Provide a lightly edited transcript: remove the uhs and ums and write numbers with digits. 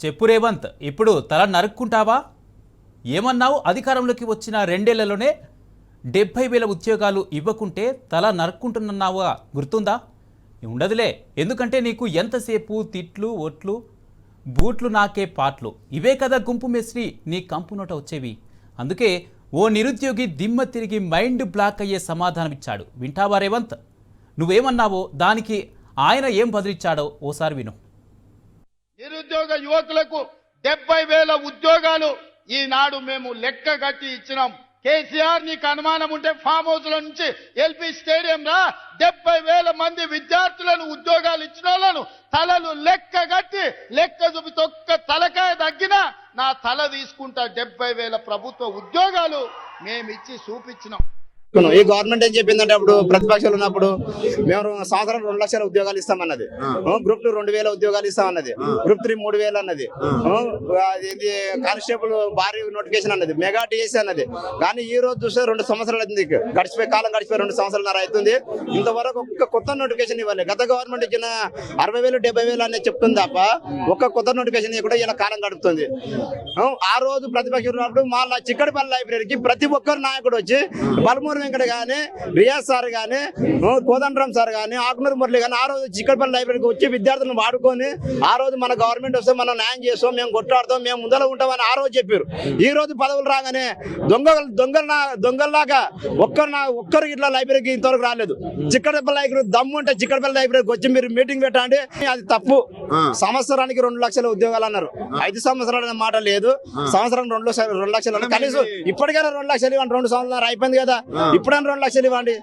చెప్పు రేవంత్, ఇప్పుడు తల నరుక్కుంటావా? ఏమన్నావు? అధికారంలోకి వచ్చిన 2 ఏళ్లలోనే 70,000 ఉద్యోగాలు ఇవ్వకుంటే తల నరుక్కుంటున్నావా? గుర్తుందా? ఉండదులే, ఎందుకంటే నీకు ఎంతసేపు తిట్లు, ఒట్లు, బూట్లు నాకే పాటలు ఇవే కదా గుంపు మెస్రి నీ కంపు నోట వచ్చేవి. అందుకే ఓ నిరుద్యోగి దిమ్మ తిరిగి మైండ్ బ్లాక్ అయ్యే సమాధానం ఇచ్చాడు. వింటావా రేవంత్? నువ్వేమన్నావో దానికి ఆయన ఏం బదిలిచ్చాడో ఓసారి విను. నిరుద్యోగ యువకులకు 70,000 ఉద్యోగాలు ఈనాడు మేము లెక్క కట్టి ఇచ్చినాం. కేసీఆర్ నీకు అనుమానం ఉంటే ఫామ్ హౌస్ లో నుంచి ఎల్పీ స్టేడియం రా, 70,000 మంది విద్యార్థులను ఉద్యోగాలు ఇచ్చిన వాళ్ళను తలలు లెక్క కట్టి లెక్క చూపితే ఒక్క తలకాయ తగ్గినా నా తల తీసుకుంటా. 70,000 ప్రభుత్వ ఉద్యోగాలు మేమిచ్చి చూపించినాం. ఈ గవర్నమెంట్ ఏం చెప్పిందంటే అప్పుడు ప్రతిపక్షాలు ఉన్నప్పుడు మేము సంవత్సరం 2 లక్షల ఉద్యోగాలు ఇస్తామన్నది. గ్రూప్ 2 2,000 ఉద్యోగాలు ఇస్తామన్నది. గ్రూప్ 3 3,000 అన్నది. ఇది కానిస్టేబుల్ భారీ నోటిఫికేషన్ అన్నది. మెగా టీఎస్ అన్నది. కానీ ఈ రోజు చూస్తే 2 సంవత్సరాలు అవుతుంది, కాలం గడిచిపోయి 2 సంవత్సరాలన్నర అవుతుంది. ఇంతవరకు ఒక్క కొత్త నోటిఫికేషన్ ఇవ్వాలి. గత గవర్నమెంట్ ఇచ్చిన 60,000 70,000 అనేది చెప్తుంది తప్ప ఒక్క కొత్త నోటిఫికేషన్ కూడా ఇలా కాలం గడుపుతుంది. ఆ రోజు ప్రతిపక్షం ఉన్నప్పుడు మళ్ళీ చిక్కడపల్లి లైబ్రరీకి ప్రతి ఒక్కరు నాయకుడు వచ్చి బలమూరు వెంకట గానీ, రియాజ్ సార్ గానీ, కోదండరామ్ సార్ గానీ, ఆకునూరు మురళి గానీ ఆ రోజు చిక్కడపల్లి లైబ్రరీకి వచ్చి విద్యార్థులను వాడుకొని ఆ రోజు మన గవర్నమెంట్ వస్తే మనం న్యాయం చేస్తాం, మేము కొట్లాడతాం, మేము ముందర ఉంటామని ఆ రోజు చెప్పారు. ఈ రోజు పదవులు రాగానే దొంగల్లాగా ఒక్కరికి ఇట్లా లైబ్రరీకి ఇంతవరకు రాలేదు. చిక్కడపల్లి లైబ్రరీ దమ్ము ఉంటే చిక్కడపల్లి లైబ్రరీకి వచ్చి మీరు మీటింగ్ పెట్టండి. అది తప్పు. సంవత్సరానికి 2 లక్షల ఉద్యోగాలు అన్నారు. 5 సంవత్సరాలు అనే మాట లేదు. సంవత్సరం 2 లక్షలు కనీసం ఇప్పటికైనా 2 లక్షలు ఇవ్వండి. 2 సంవత్సరాలు అయిపోయింది కదా, ఇప్పుడైనా 2 లక్షలు ఇవ్వండి.